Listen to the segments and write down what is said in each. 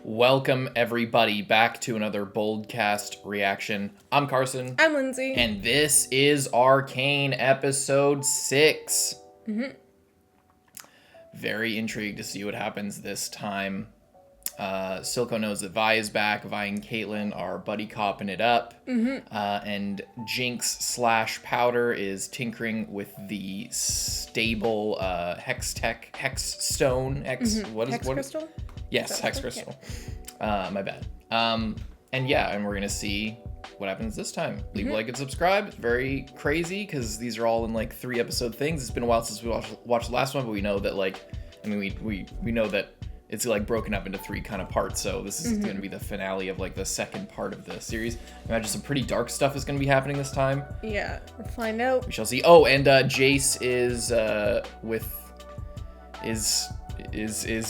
Welcome everybody back to another Boldcast reaction. I'm Carson. I'm Lindsay. And this is Arcane episode 6. Very intrigued to see what happens this time. Silco knows that Vi is back. Vi and Caitlyn are buddy copping it up. And Jinx / Powder is tinkering with the stable hex stone. Crystal? Yes, Hex Crystal. My bad. And we're gonna see what happens this time. Leave a like and subscribe. It's very crazy because these are all in like 3-episode things. It's been a while since we watched the last one, but we know that we know that it's like broken up into 3 kind of parts. So this is gonna be the finale of like the second part of the series. I imagine some pretty dark stuff is gonna be happening this time. Yeah, we'll find out. We shall see. Oh, and Jayce is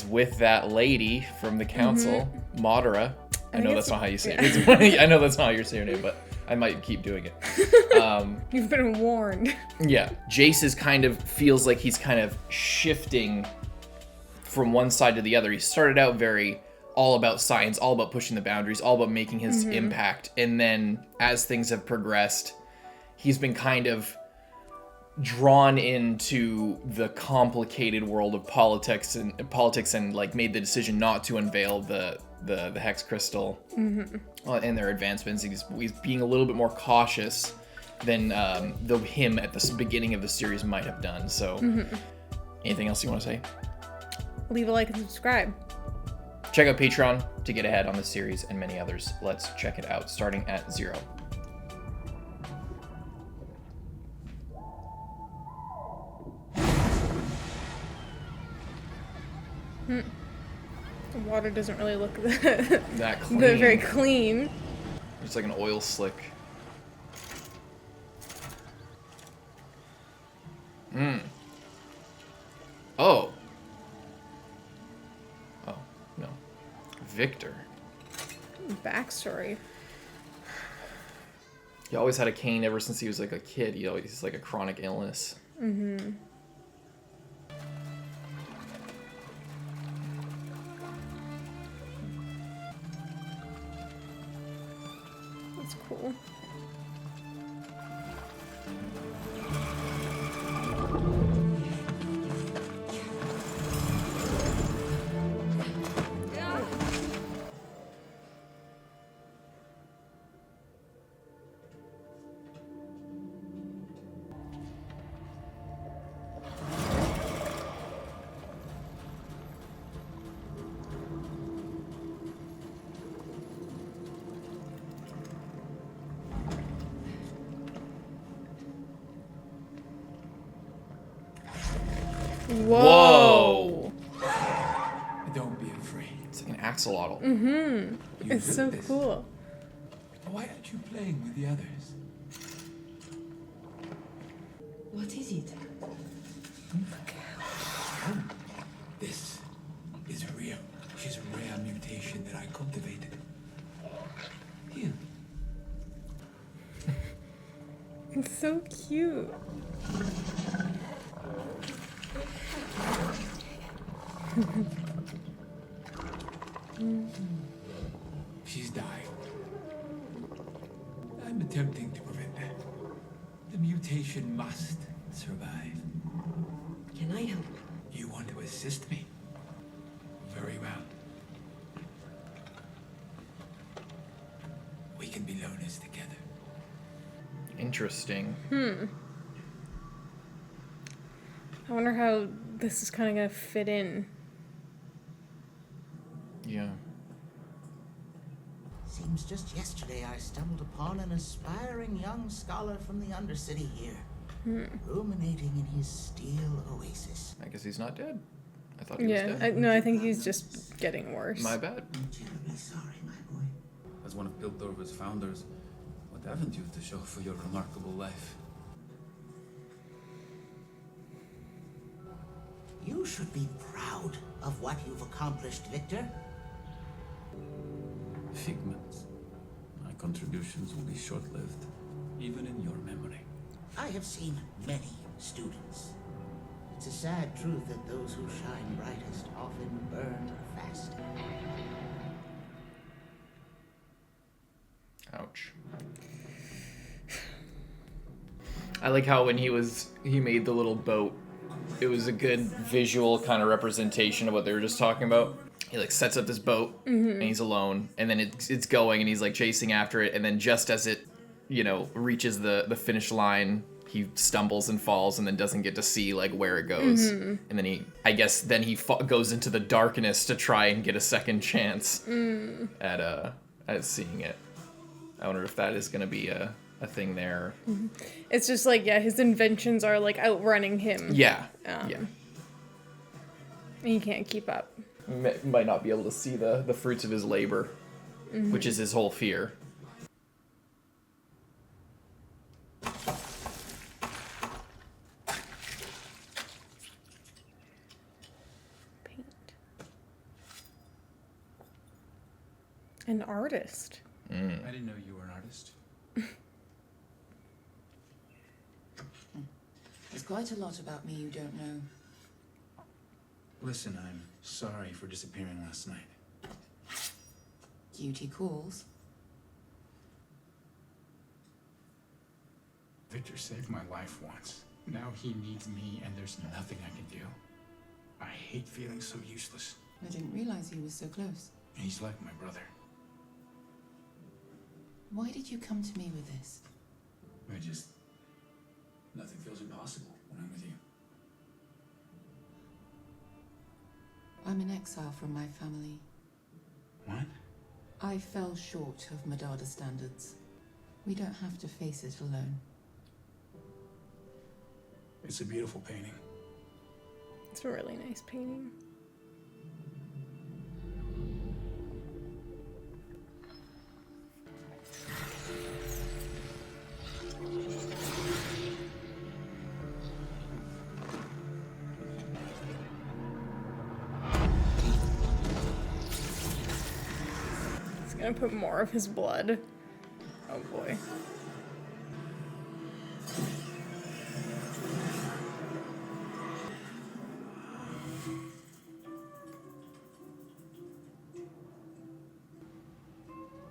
with that lady from the council, Madara. I know that's not how you say it. I know that's not how you say her name, but I might keep doing it. You've been warned. Yeah, Jayce feels like he's kind of shifting from one side to the other. He started out very all about science, all about pushing the boundaries, all about making his impact, and then as things have progressed, he's been kind of drawn into the complicated world of politics and like made the decision not to unveil the hex crystal and their advancements. He's being a little bit more cautious than him at the beginning of the series might have done. So anything else you want to say? Leave a like and subscribe. Check out Patreon to get ahead on this series and many others. Let's check it out starting at 0. The water doesn't really look that clean. very clean. It's like an oil slick. Oh. Oh, no. Victor. Backstory. He always had a cane ever since he was like a kid. He's like a chronic illness. That's cool. Whoa! Don't be afraid. It's like an axolotl. It's so cool. Why aren't you playing with the others? What is it? This is real. She's a rare mutation that I cultivated. Here. It's so cute. She's dying. I'm attempting to prevent that. The mutation must survive. Can I help? You want to assist me? Very well. We can be loners together. Interesting. I wonder how this is kind of gonna fit in. Yeah. Seems just yesterday I stumbled upon an aspiring young scholar from the Undercity here, ruminating in his steel oasis. I guess he's not dead. I thought he was Yeah, dead. I think he's just getting worse. My bad. I'm terribly sorry, my boy. As one of Piltover's founders, what haven't you to show for your remarkable life? You should be proud of what you've accomplished, Victor. Figments. My contributions will be short-lived, even in your memory. I have seen many students. It's a sad truth that those who shine brightest often burn fast. I like how when he made the little boat, it was a good visual kind of representation of what they were just talking about. He like sets up this boat and he's alone, and then it's going and he's like chasing after it, and then just as it, you know, reaches the finish line, he stumbles and falls and then doesn't get to see like where it goes. And then he goes into the darkness to try and get a second chance at seeing it. I wonder if that is going to be a thing there. It's just like, yeah, his inventions are like outrunning him. Yeah. And he can't keep up. Might not be able to see the fruits of his labor, which is his whole fear. Paint. An artist. I didn't know you were an artist. There's quite a lot about me you don't know. Listen, I'm sorry for disappearing last night. Duty calls. Victor saved my life once. Now he needs me, and there's nothing I can do. I hate feeling so useless. I didn't realize he was so close. He's like my brother. Why did you come to me with this? Nothing feels impossible when I'm with you. I'm in exile from my family. What? I fell short of Madada standards. We don't have to face it alone. It's a beautiful painting. It's a really nice painting. Gonna put more of his blood. Oh boy.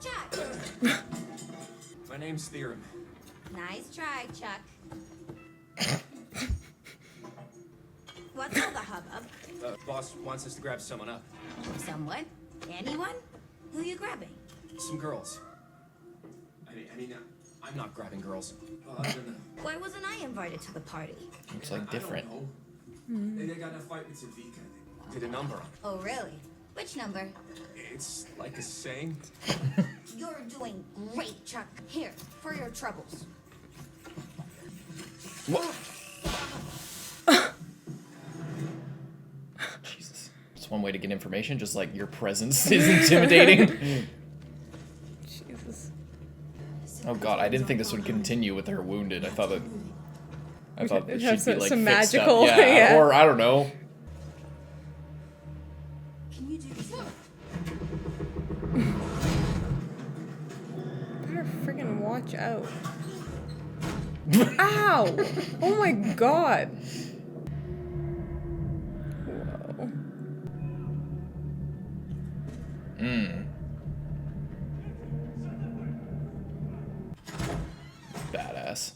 Chuck! My name's Theorem. Nice try, Chuck. What's all the hubbub? Boss wants us to grab someone up. Someone? Anyone? Who you grabbing? Some girls. I'm not grabbing girls. Why wasn't I invited to the party? Looks like different. They got in a fight with some Vika. Did a number on it. Oh, really? Which number? It's like a saying. You're doing great, Chuck. Here, for your troubles. What? Jesus. It's one way to get information, just like your presence is intimidating. Jesus. Oh god, I didn't think this would continue with her wounded. I thought that It she'd has be like some fixed magical, up. Yeah, yeah. or I don't know. Can you do this? Better friggin' watch out. Ow! Oh my god. Whoa. Badass.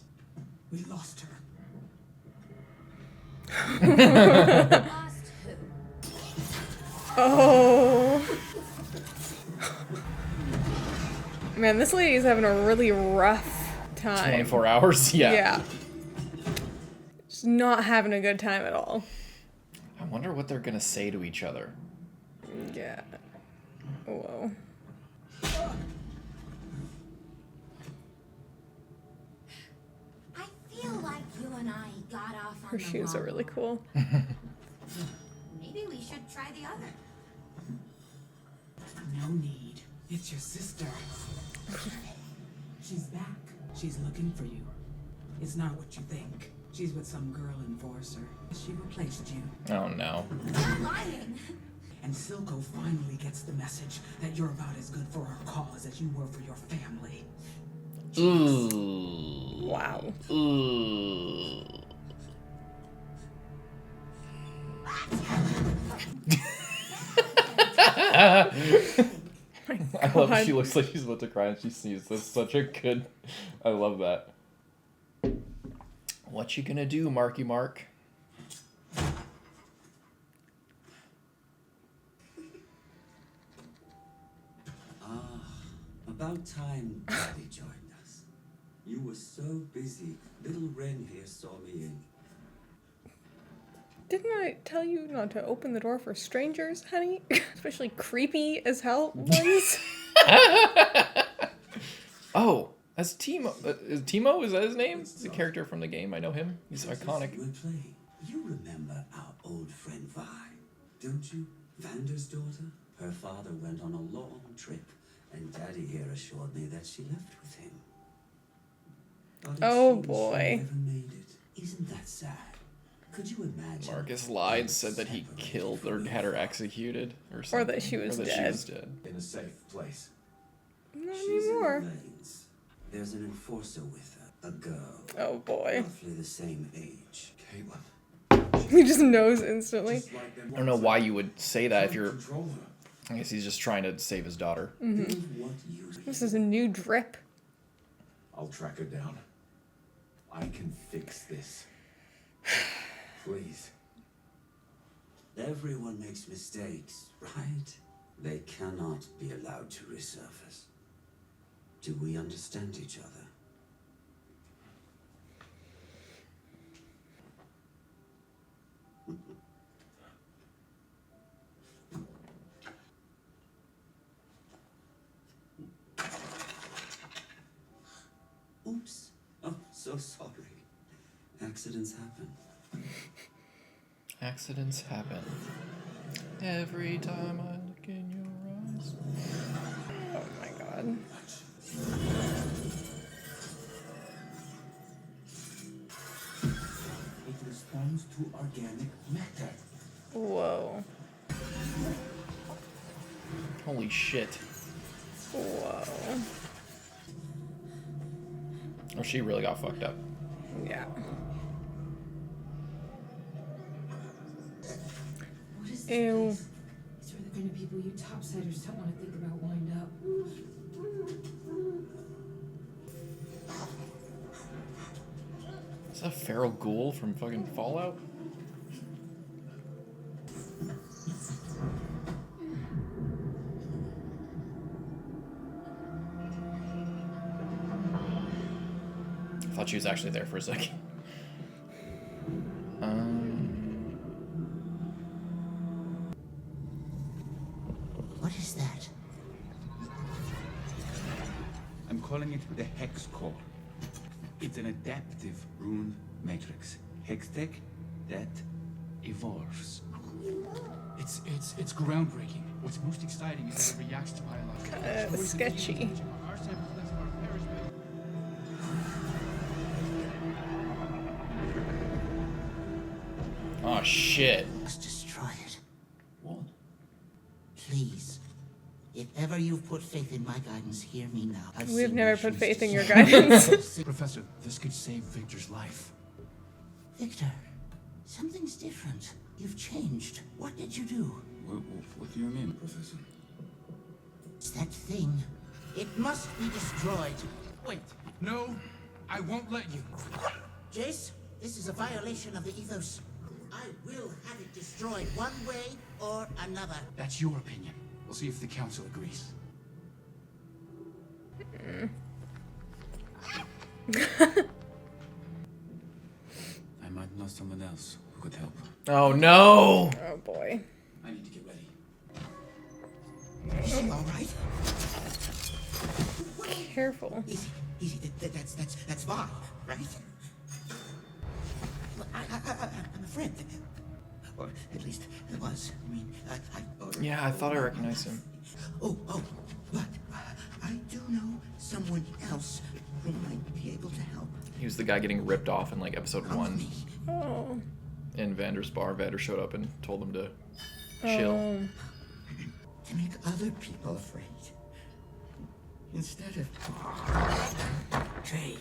We lost her. Lost who? Oh. Man, this lady is having a really rough time. 24 hours? Yeah. Yeah. She's not having a good time at all. I wonder what they're gonna say to each other. Yeah. Whoa. I feel like you and I got off on Her the shoes are wrong really one. cool. Maybe we should try the other. No need. It's your sister. She's back. She's looking for you. It's not what you think. She's with some girl enforcer. She replaced you. Oh no. You're lying. And Silco finally gets the message that you're about as good for our cause as you were for your family. Ooh. Wow. Ooh. I love she looks like she's about to cry and she sneezes. That's such a good... I love that. What you gonna do, Marky Mark? About time Daddy joined us. You were so busy. Little Wren here saw me in. Didn't I tell you not to open the door for strangers, honey? Especially creepy as hell ones. Oh, that's Timo. Timo, is that his name? He's a character from the game. I know him. He's iconic. We're playing. You remember our old friend Vi, don't you? Vander's daughter? Her father went on a long trip, and Daddy here assured me that she left with him. But it Oh, seems boy. She never made it. Isn't that sad? Could you imagine? Marcus lied, said that he killed or had her executed, or something. Or that she was Or that dead. She was dead. In a safe place. Not She's in the anymore. lanes. There's an enforcer with her, a girl. Oh boy. Roughly the same age. Caitlyn. He just knows instantly. Just like them I don't know why you would say that if can't you're. control her. I guess he's just trying to save his daughter. Build what you This is a new drip. I'll track her down. I can fix this. Please. Everyone makes mistakes, right? They cannot be allowed to resurface. Do we understand each other? Oops. Oh, so sorry. Accidents happen. Accidents happen. Every time I look in your eyes. Oh my god. It responds to organic matter. Whoa. Holy shit. Whoa. Oh, she really got fucked up. Yeah. What is this Ew. place? These are the kind of people you topsiders don't want to think about wind up. Is that Feral Ghoul from fucking Fallout? I thought she was actually there for a second. What is that? I'm calling it the Hexcore. It's an adaptive rune matrix. Hextech that evolves. It's groundbreaking. What's most exciting is that it reacts to biological Sketchy. Our samples less of our parish. Oh shit. Must destroy it. What? Please. If ever you've put faith in my guidance, hear me now. I've We've seen never put nations faith in your destroy- guidance. Professor, this could save Victor's life. Victor, something's different. You've changed. What did you do? What do you mean, Professor? It's that thing. It must be destroyed. Wait, no, I won't let you. Jayce, this is a violation of the ethos. I will have it destroyed one way or another. That's your opinion. We'll see if the council agrees. I might know someone else who could help. Oh no! Oh boy. I need to get ready. Is she all right? Careful. Easy. That's Vi, right? I'm a friend. Or at least I was. I mean, Yeah, I thought I recognized him. Oh, but I do know someone else who might be able to help. He was the guy getting ripped off in like episode Come with 1 me. Oh. in Vander's bar. Vander showed up and told him to chill. Oh. To make other people afraid. Instead of trade.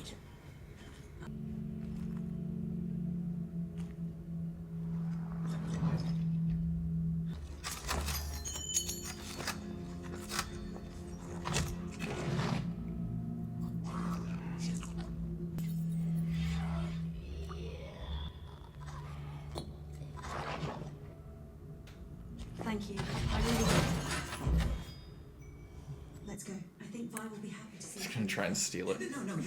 Thank you. I really do. Let's go. I think Vi will be happy to see He's gonna try and steal it. No,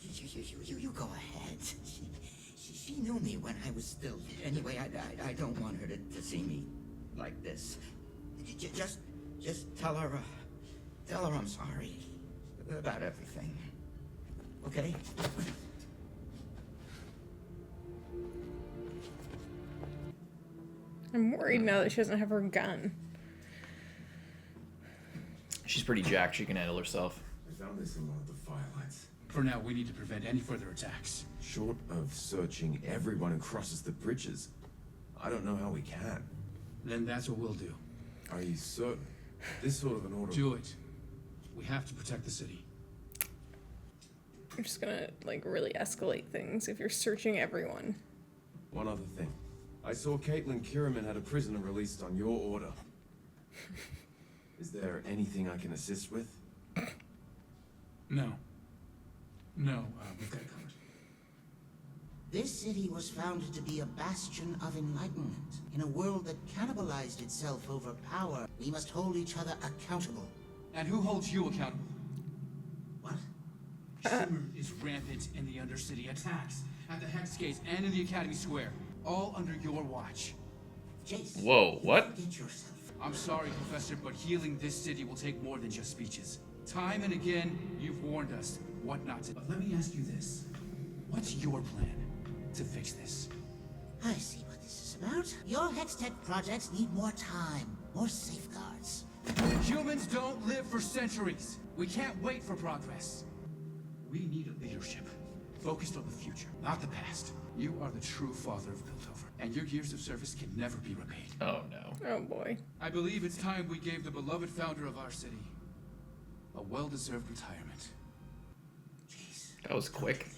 you go ahead. She knew me when I was still. Anyway, I don't want her to see me like this. Just tell her I'm sorry about everything. Okay? I'm worried now that she doesn't have her gun. She's pretty jacked. She can handle herself. I found this in one of the firelights. For now, we need to prevent any further attacks. Short of searching everyone who crosses the bridges, I don't know how we can. Then that's what we'll do. Are you certain? This sort of an order... Do it. We have to protect the city. You're just gonna, like, really escalate things if you're searching everyone. One other thing. I saw Caitlyn Kiriman had a prisoner released on your order. Is there anything I can assist with? No. We've got it covered. This city was founded to be a bastion of enlightenment. In a world that cannibalized itself over power, we must hold each other accountable. And who holds you accountable? What? Shimmer is rampant in the Undercity. Attacks at the Hex Gates and in the Academy Square. All under your watch. Jayce, Whoa, what? forget yourself. I'm sorry, Professor, but healing this city will take more than just speeches. Time and again, you've warned us what not to. But let me ask you this. What's your plan to fix this? I see what this is about. Your Hextech projects need more time, more safeguards. Humans don't live for centuries. We can't wait for progress. We need a leadership focused on the future, not the past. You are the true father of Piltover, and your years of service can never be repaid. Oh no. Oh boy. I believe it's time we gave the beloved founder of our city a well-deserved retirement. That was quick.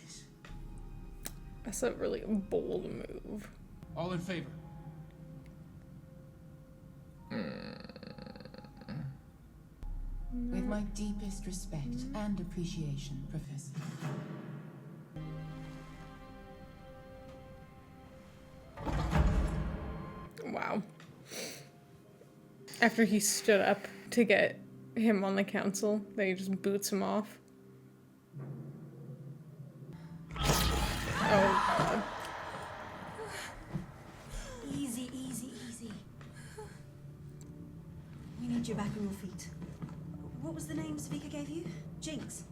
That's a really bold move. All in favor? With my deepest respect and appreciation, Professor. Wow. After he stood up to get him on the council, they just boots him off. Oh god. Easy. We need you back on your feet. What was the name Svika gave you? JINX.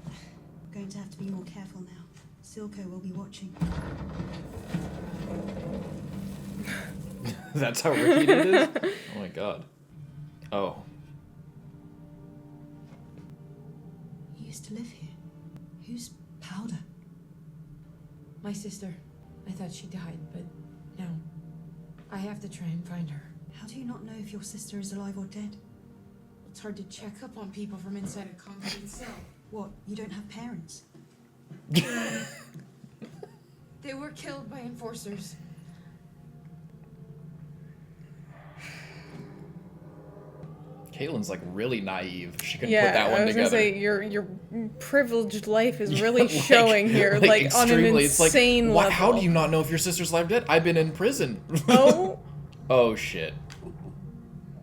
We're going to have to be more careful now. Silco will be watching. That's how Ricky did it? Oh my god. Oh. You used to live here. Who's Powder? My sister. I thought she died, but no. I have to try and find her. How do you not know if your sister is alive or dead? It's hard to check up on people from inside a concrete cell. What, you don't have parents? They were killed by enforcers. Caitlyn's like really naive. She couldn't Yeah, put that one I was together. gonna say your privileged life is really showing here, like on an extremely. insane It's like, level. how do you not know if your sister's alive or dead? I've been in prison. Oh. Oh shit.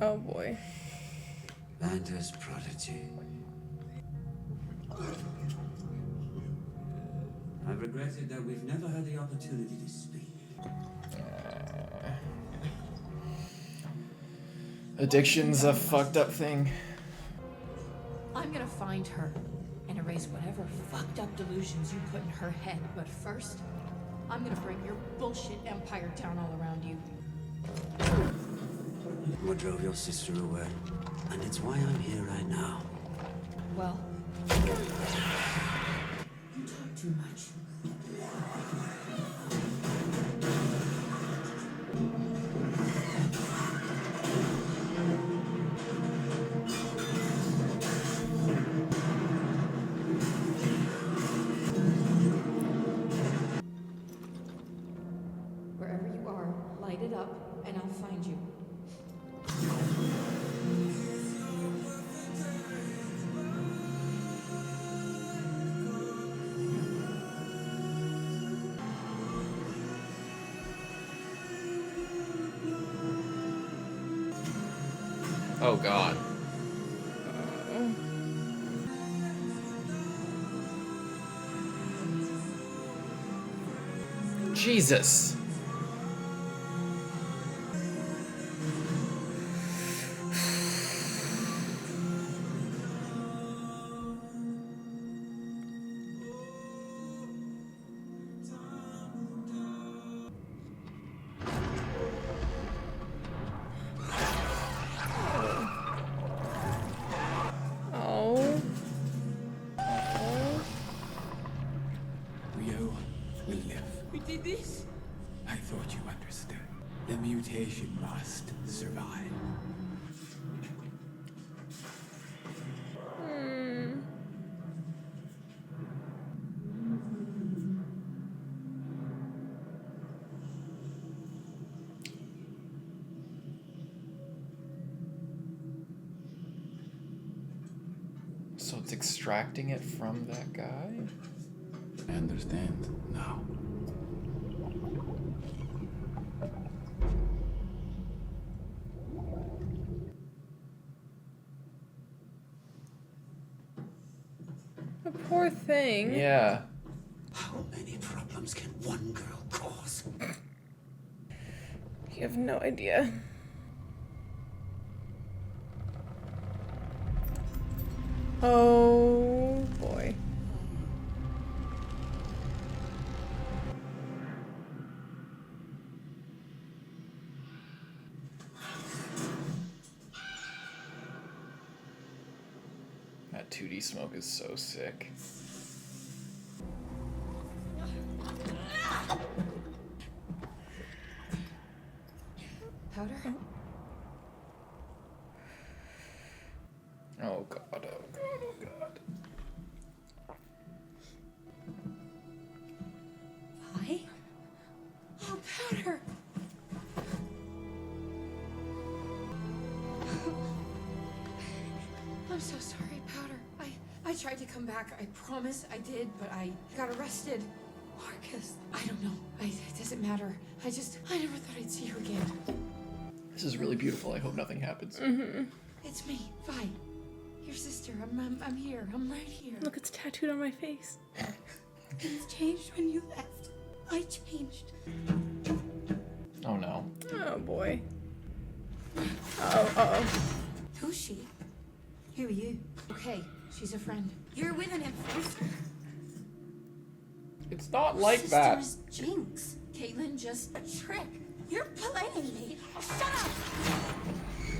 Oh boy. Vander's prodigy. I've regretted that we've never had the opportunity to speak. Addiction's a fucked up thing. I'm gonna find her and erase whatever fucked up delusions you put in her head. But first, I'm gonna bring your bullshit empire down all around you. What drove your sister away? And it's why I'm here right now. Well, You talk too much. wherever you are, light it up and I'll find you. Oh god. Jesus. Oh. Rio will live. We did this? I thought you understood. The mutation must survive. So it's extracting it from that guy? I understand now. The poor thing. Yeah. How many problems can one girl cause? You have no idea. Oh boy. That 2D smoke is so sick. Powder? Oh god, oh god, oh god. Vi? Oh, Powder! I'm so sorry, Powder. I tried to come back. I promise I did, but I got arrested. Marcus, I don't know. It doesn't matter. I never thought I'd see you again. This is really beautiful. I hope nothing happens. It's me, Vi. Your sister. I'm here. I'm right here. Look, it's tattooed on my face. Things changed when you left. I changed. Oh no. Oh boy. Uh-oh. Who's she? Who are you? Okay, she's a friend. You're with an enforcer. It's not like that. Sister's Jinx. Caitlyn just Trick. You're playing me. Shut up.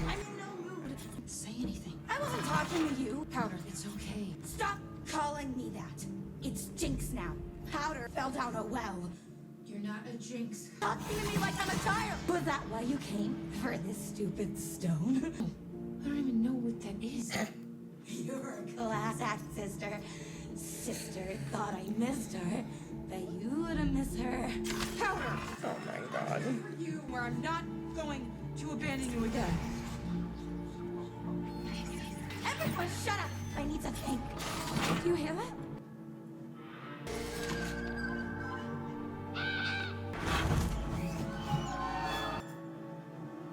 I'm in no mood. say anything. I wasn't talking to you. Powder, it's okay. Stop calling me that. It's Jinx now. Powder fell down a well. You're not a jinx. Talking to me like I'm a child. Was that why you came? For this stupid stone? I don't even know what that is. You're a class act, sister. Sister thought I missed her, but you wouldn't miss her. Powder! Oh my god. You are not going to abandon you again. Everyone shut up! I need to think. Do you hear that?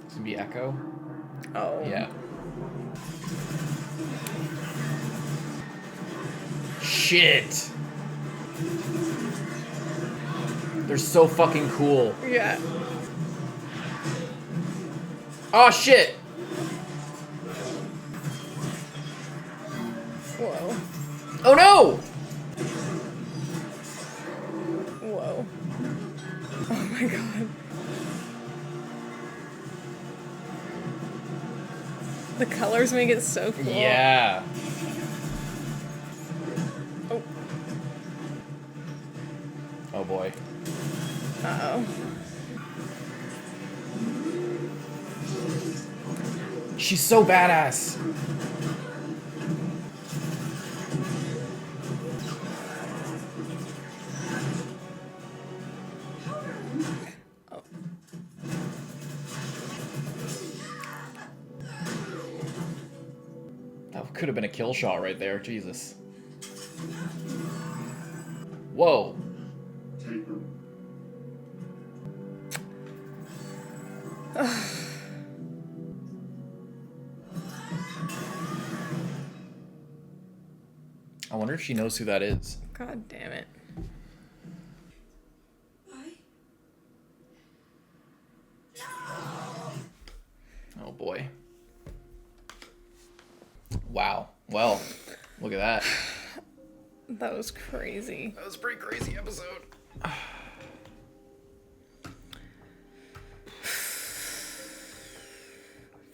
It's gonna be Echo? Oh. Yeah. Shit! They're so fucking cool. Yeah. Oh shit! Whoa. Oh no! Whoa. Oh my god. The colors make it so cool. Yeah. Oh. Oh boy. Uh-oh. She's so badass. That could have been a kill shot right there. Jesus. Whoa. I wonder if she knows who that is. God damn it. Oh boy. Wow. Well, look at that. That was crazy. That was a pretty crazy episode.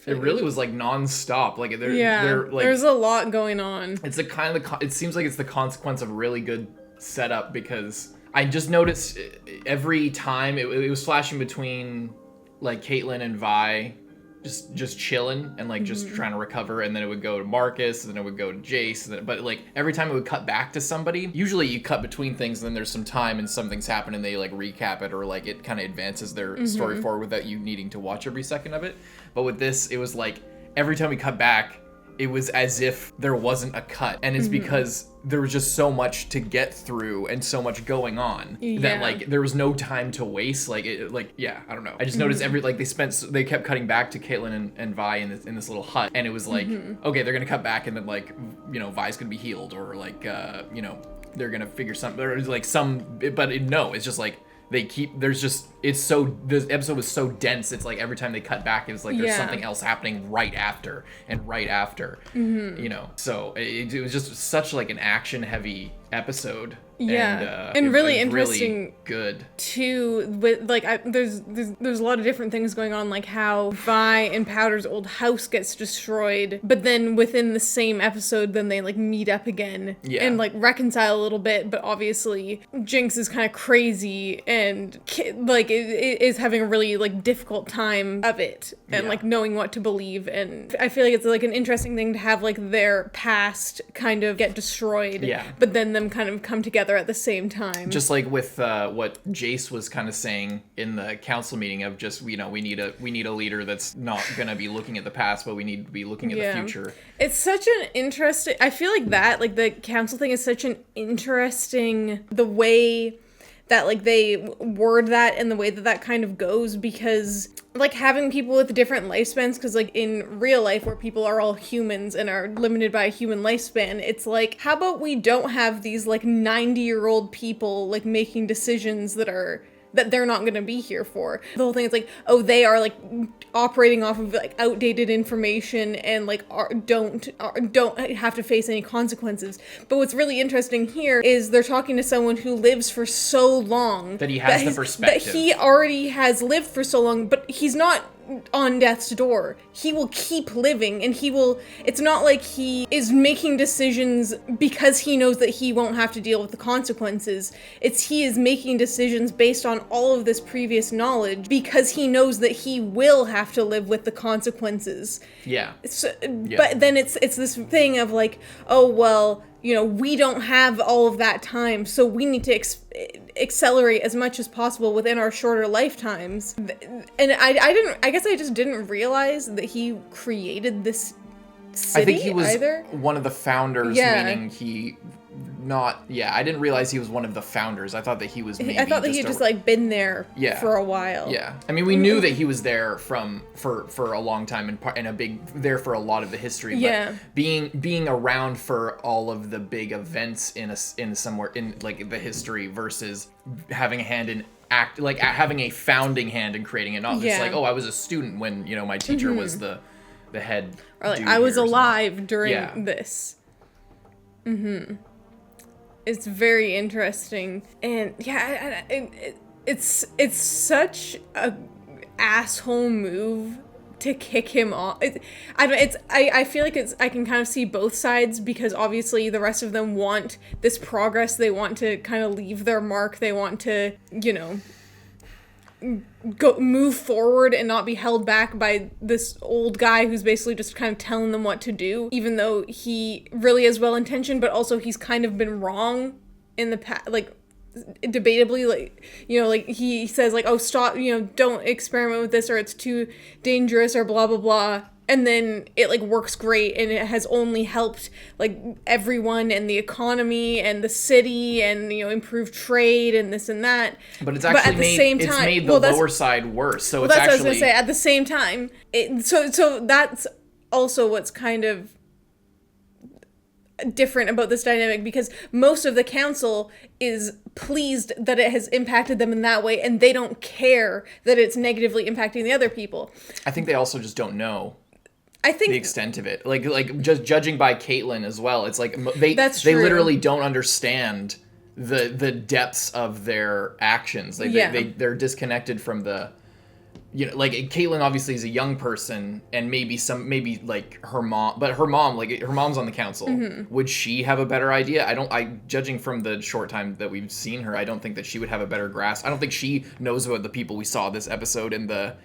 It really was like non-stop. Like they're like, there's a lot going on. It's a kind of it seems like it's the consequence of really good setup, because I just noticed every time it was flashing between like Caitlyn and Vi just chilling and like just trying to recover, and then it would go to Marcus, and then it would go to Jayce, but like every time it would cut back to somebody. Usually you cut between things and then there's some time and something's happened and they like recap it, or like it kind of advances their story forward without you needing to watch every second of it. But with this, it was like every time we cut back, it was as if there wasn't a cut, and it's because there was just so much to get through and so much going on that like there was no time to waste. Like I don't know. I just noticed they kept cutting back to Caitlyn and Vi in this little hut, and it was like okay, they're gonna cut back, and then like Vi's gonna be healed, or like they're gonna figure something, or like no, it's just like this episode was so dense. It's like every time they cut back, it was like there's something else happening right after. So it was just such like an action heavy episode. And really interesting, really good too. With like there's a lot of different things going on, like how Vi and Powder's old house gets destroyed, but then within the same episode, then they like meet up again and like reconcile a little bit. But obviously, Jinx is kind of crazy and like is having a really like difficult time of it, and like knowing what to believe. And I feel like it's like an interesting thing to have like their past kind of get destroyed, but then them kind of come together at the same time. Just like with what Jayce was kind of saying in the council meeting of just, we need a leader that's not going to be looking at the past, but we need to be looking at the future. It's such an interesting, I feel like that, like the council thing is such an interesting, the way that like they word that and the way that kind of goes, because like having people with different lifespans, because like in real life where people are all humans and are limited by a human lifespan, it's like, how about we don't have these like 90-year-old people like making decisions that they're not going to be here for. The whole thing is like, oh, they are like operating off of like outdated information and like don't have to face any consequences. But what's really interesting here is they're talking to someone who lives for so long that he has the perspective that he already has lived for so long, but he's not on death's door. He will keep living, and it's not like he is making decisions because he knows that he won't have to deal with the consequences. He is making decisions based on all of this previous knowledge because he knows that he will have to live with the consequences. But then it's this thing of like, oh well, we don't have all of that time, so we need to accelerate as much as possible within our shorter lifetimes. And I guess I just didn't realize that he created this city. I think he was one of the founders, meaning I didn't realize he was one of the founders. I thought that he was maybe I thought that he had just like been there for a while. I mean, we knew that he was there for a long time and there for a lot of the history, but being around for all of the big events in somewhere in like the history versus having a hand in having a founding hand in creating it, not just like, oh, I was a student when my teacher was the head, or like I was alive during this. It's very interesting, and it's such a asshole move to kick him off. I feel like I can kind of see both sides, because obviously the rest of them want this progress. They want to kind of leave their mark. They want to move forward and not be held back by this old guy who's basically just kind of telling them what to do, even though he really is well-intentioned, but also he's kind of been wrong in the past, like debatably, like he says like, oh, stop, don't experiment with this, or it's too dangerous, or blah blah blah, and then it like works great, and it has only helped like everyone and the economy and the city, and improved trade and this and that. But it's actually made the lower side worse. So it's that's actually, what I was gonna say. At the same time, so that's also what's kind of different about this dynamic, because most of the council is pleased that it has impacted them in that way, and they don't care that it's negatively impacting the other people. I think they also just don't know I think the extent of it. Like just judging by Caitlyn as well, it's like they true. literally don't understand the depths of their actions. Like they're disconnected from the, like Caitlyn obviously is a young person, and maybe like her mom, but her mom's on the council. Would she have a better idea? Judging from the short time that we've seen her, I don't think that she would have a better grasp. I don't think she knows about the people we saw this episode in the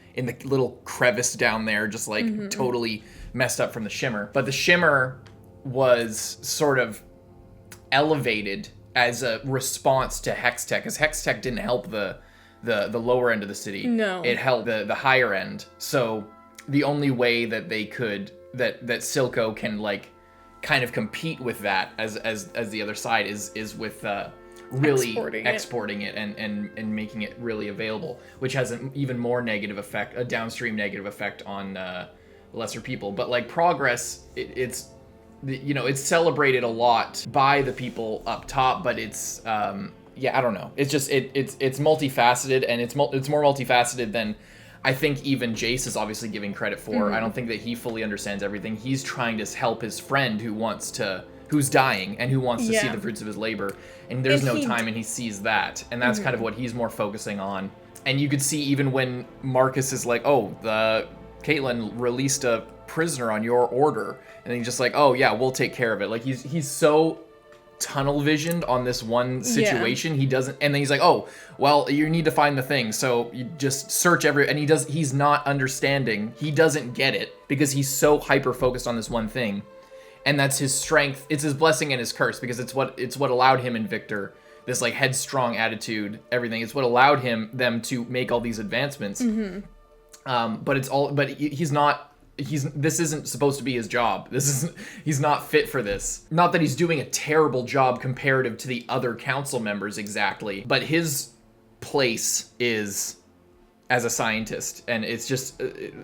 little crevice down there, just like totally messed up from the shimmer. But the shimmer was sort of elevated as a response to Hextech, because Hextech didn't help the lower end of the city. No. It held the higher end. So the only way that they could that Silco can like kind of compete with that as the other side is with really exporting it and making it really available, which has an even more negative effect, a downstream negative effect on lesser people. But like progress, it's celebrated a lot by the people up top, but it's I don't know. It's just it's multifaceted, and it's more multifaceted than I think even Jayce is obviously giving credit for. I don't think that he fully understands everything. He's trying to help his friend who's dying and who wants to see the fruits of his labor, and there's no time, and he sees that, and that's kind of what he's more focusing on. And you could see even when Marcus is like, "Oh, the Caitlyn released a prisoner on your order," and he's just like, "Oh yeah, we'll take care of it." Like he's so tunnel visioned on this one situation. He doesn't, and then he's like, "Oh, well, you need to find the thing, so you just search and he's not understanding. He doesn't get it because he's so hyper focused on this one thing, and that's his strength. It's his blessing and his curse, because it's what allowed him and Victor, this like headstrong attitude, everything. It's what allowed them to make all these advancements. But this isn't supposed to be his job. He's not fit for this. Not that he's doing a terrible job comparative to the other council members exactly, but his place is as a scientist, and it's just it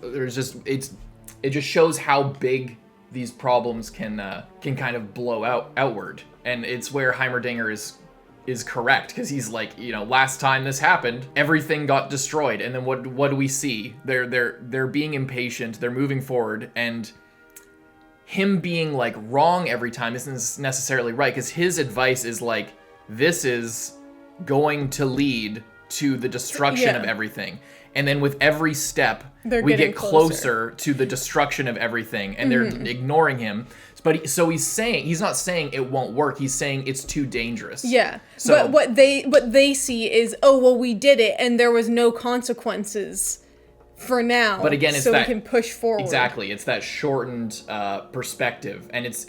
just shows how big these problems can kind of blow outward. And it's where Heimerdinger is correct, because he's like, last time this happened, everything got destroyed, and then what do we see? They're being impatient, they're moving forward, and him being like wrong every time isn't necessarily right, because his advice is like, this is going to lead to the destruction of everything. And then with every step, we get closer to the destruction of everything, and they're ignoring him. But he's not saying it won't work. He's saying it's too dangerous. Yeah. So, but what they see is, oh well, we did it, and there was no consequences for now. But again, it's so we can push forward. Exactly. It's that shortened perspective, and it's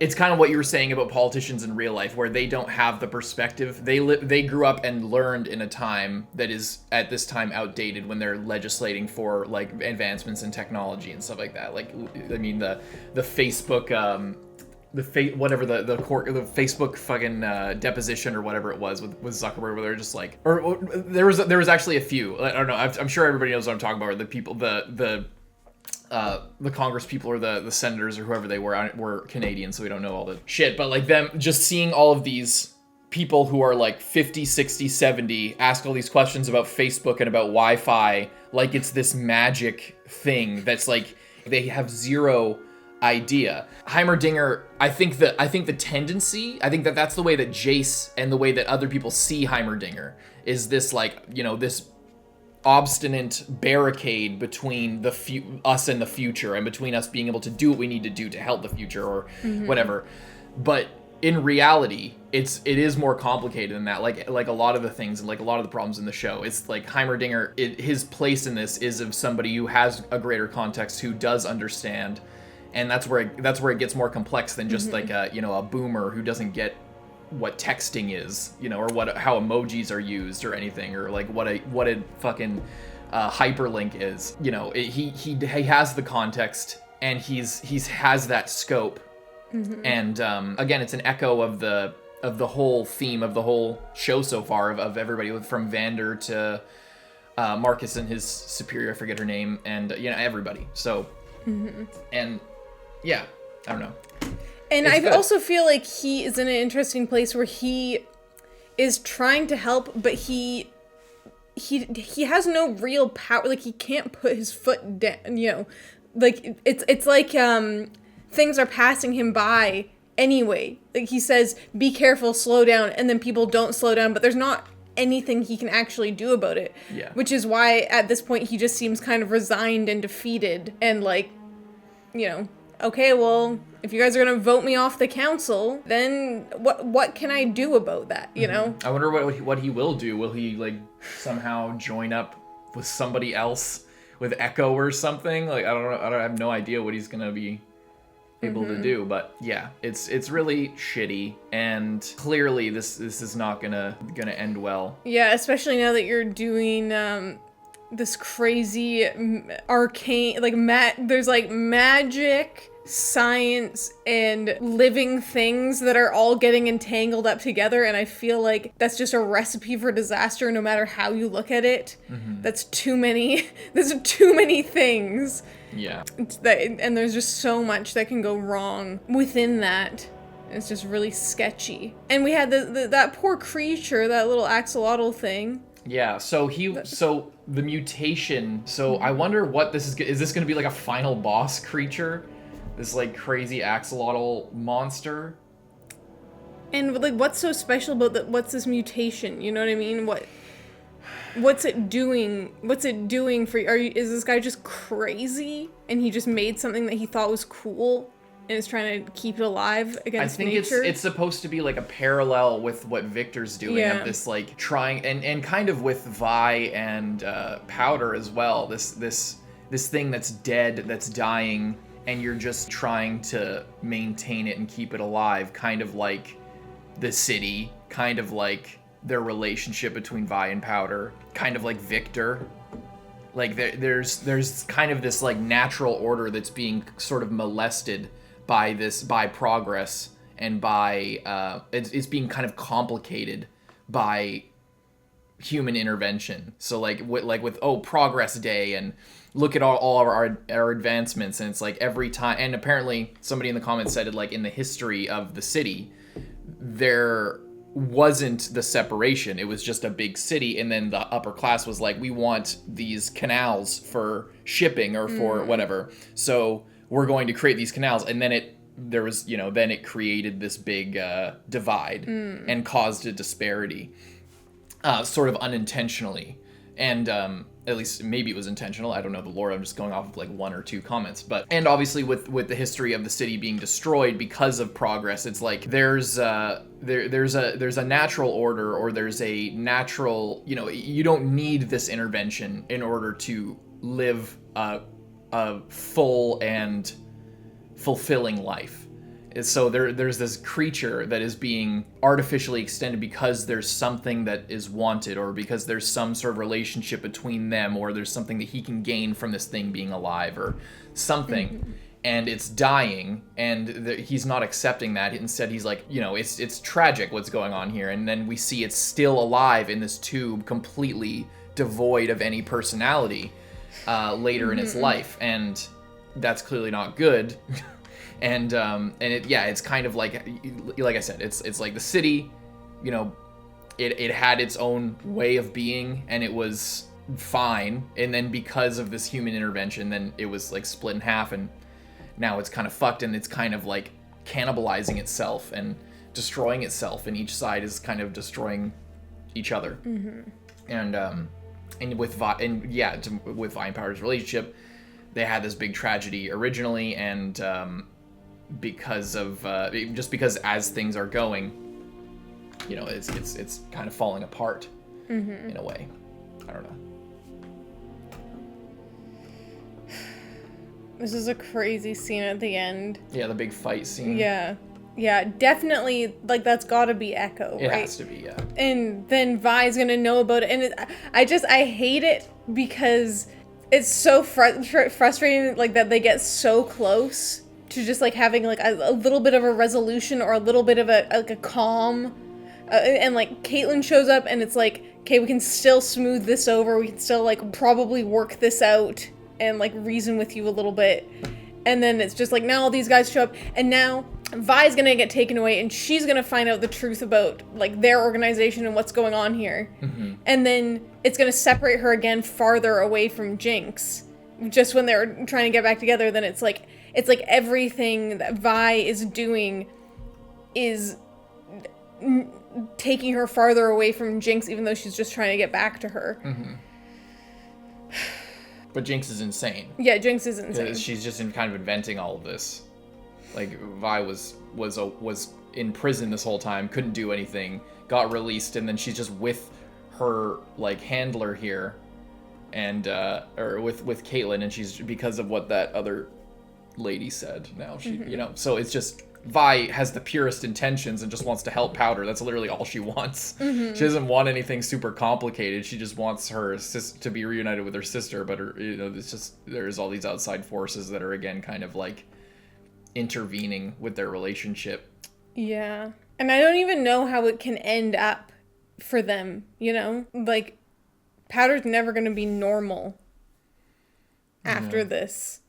it's kind of what you were saying about politicians in real life, where they don't have the perspective. They grew up and learned in a time that is at this time outdated, when they're legislating for like advancements in technology and stuff like that. Like, I mean, the Facebook the Facebook fucking deposition or whatever it was with Zuckerberg, where they're just like, or there was actually a few. I don't know. I'm sure everybody knows what I'm talking about. Where the people, the Congress people or the senators or whoever they were Canadian, so we don't know all the shit. But like them just seeing all of these people who are like 50, 60, 70 ask all these questions about Facebook and about Wi-Fi, like it's this magic thing that's like they have zero idea. Heimerdinger, I think the tendency, I think that's the way that Jayce and the way that other people see Heimerdinger is this like, this obstinate barricade between us and the future, and between us being able to do what we need to do to help the future or whatever. But in reality, it is more complicated than that. Like a lot of the things and like a lot of the problems in the show, it's like Heimerdinger, his place in this is of somebody who has a greater context, who does understand, and that's where it gets more complex than just like a boomer who doesn't get what texting is, or how emojis are used or anything, or like what a fucking hyperlink is. He has the context, and he's has that scope. And again, it's an echo of the whole theme of the whole show so far, of everybody from Vander to Marcus and his superior, I forget her name, and everybody. So and yeah, I don't know. And It's I good. also feel like he is in an interesting place where he is trying to help, but he has no real power. Like, he can't put his foot down, you know. Like, it's like things are passing him by anyway. Like, he says, be careful, slow down, and then people don't slow down, but there's not anything he can actually do about it. Yeah. Which is why at this point he just seems kind of resigned and defeated and like, you know, okay, well, if you guys are gonna vote me off the council, then what can I do about that, you know? I wonder what he will do. Will he, like, somehow join up with somebody else, with Echo or something? Like, I don't know. I have no idea what he's gonna be able to do. But yeah, it's really shitty, and clearly this is not gonna end well. Yeah, especially now that you're doing this crazy arcane, like there's like magic, science, and living things that are all getting entangled up together, and I feel like that's just a recipe for disaster no matter how you look at it. That's too many there's too many things. Yeah. And there's just so much that can go wrong within that. It's just really sketchy. And we had that poor creature, that little axolotl thing. Yeah, so the mutation, so I wonder what this is this going to be like a final boss creature? This like crazy axolotl monster? And like, what's so special about that? What's this mutation? You know what I mean? What's it doing? What's it doing for you? Is this guy just crazy and he just made something that he thought was cool and is trying to keep it alive against nature? it's supposed to be like a parallel with what Victor's doing, of this like trying and kind of with Vi and Powder as well. This thing that's dead, that's dying, and you're just trying to maintain it and keep it alive, kind of like the city, kind of like their relationship between Vi and Powder, kind of like Victor. Like there's kind of this like natural order that's being sort of molested by progress, and by it's being kind of complicated by human intervention. So like with Progress Day, and look at all of our advancements, and it's like every time, and apparently somebody in the comments said it, like in the history of the city there wasn't the separation. It was just a big city, and then the upper class was like, we want these canals for shipping or for whatever, so we're going to create these canals. And then it created this big divide and caused a disparity, sort of unintentionally. And at least maybe it was intentional. I don't know the lore. I'm just going off of like one or two comments. And obviously with the history of the city being destroyed because of progress, it's like there's a natural order, or there's a natural, you don't need this intervention in order to live a full and fulfilling life. So there's this creature that is being artificially extended because there's something that is wanted, or because there's some sort of relationship between them, or there's something that he can gain from this thing being alive or something. And it's dying, and he's not accepting that. Instead, he's like, it's tragic what's going on here. And then we see it's still alive in this tube, completely devoid of any personality later in its life. And that's clearly not good. And it's kind of like I said, it's like the city, it had its own way of being, and it was fine. And then because of this human intervention, then it was like split in half, and now it's kind of fucked, and it's kind of like cannibalizing itself and destroying itself, and each side is kind of destroying each other. And with Vi and Powder's relationship, they had this big tragedy originally, and because as things are going, it's kind of falling apart in a way. I don't know. This is a crazy scene at the end. Yeah, the big fight scene. Yeah, definitely, like, that's gotta be Echo, right? It has to be, yeah. And then Vi's gonna know about it, and I hate it because it's so frustrating, like, that they get so close to just, like, having, like, a little bit of a resolution, or a little bit of a calm, and, like, Caitlyn shows up, and it's like, okay, we can still smooth this over, we can still, like, probably work this out, and, like, reason with you a little bit. And then it's just like, now all these guys show up, and now Vi's gonna get taken away, and she's gonna find out the truth about, like, their organization and what's going on here. Mm-hmm. And then it's gonna separate her again farther away from Jinx. Just when they're trying to get back together, then it's like everything that Vi is doing is taking her farther away from Jinx, even though she's just trying to get back to her. Mm-hmm. But Jinx is insane. Yeah, Jinx is insane. She's just kind of inventing all of this. Like, Vi was in prison this whole time, couldn't do anything, got released, and then she's just with her, like, handler here, and or with Caitlyn, and she's, because of what that other lady said. Now she, you know, so it's just, Vi has the purest intentions and just wants to help Powder. That's literally all she wants. She doesn't want anything super complicated. She just wants her to be reunited with her sister. But her, you know, it's just, there's all these outside forces that are, again, kind of like intervening with their relationship. Yeah, and I don't even know how it can end up for them. You know, like, Powder's never gonna be normal after this.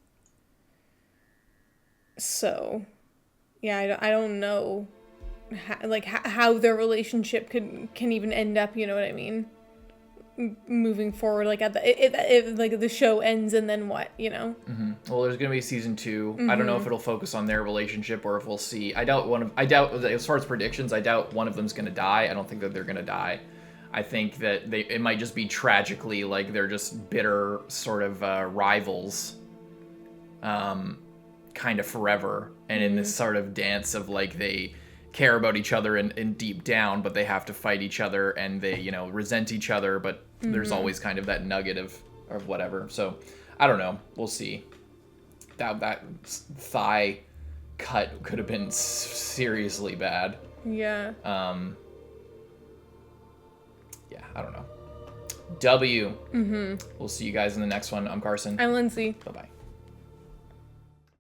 So, yeah, I don't know how their relationship can even end up, you know what I mean? Moving forward, like, if like the show ends, and then what, you know? Mm-hmm. Well, there's gonna be season 2. I don't know if it'll focus on their relationship or if we'll see. I doubt as far as predictions, I doubt one of them's gonna die. I don't think that they're gonna die. I think that it might just be tragically, like, they're just bitter sort of rivals, kind of forever, and in this sort of dance of, like, they care about each other in deep down, but they have to fight each other, and they, you know, resent each other, but there's always kind of that nugget of whatever. So I don't know, we'll see. That thigh cut could have been seriously bad. Yeah. Yeah, I don't know. W. We'll see you guys in the next one. I'm Carson. I'm Lindsay. Bye-bye.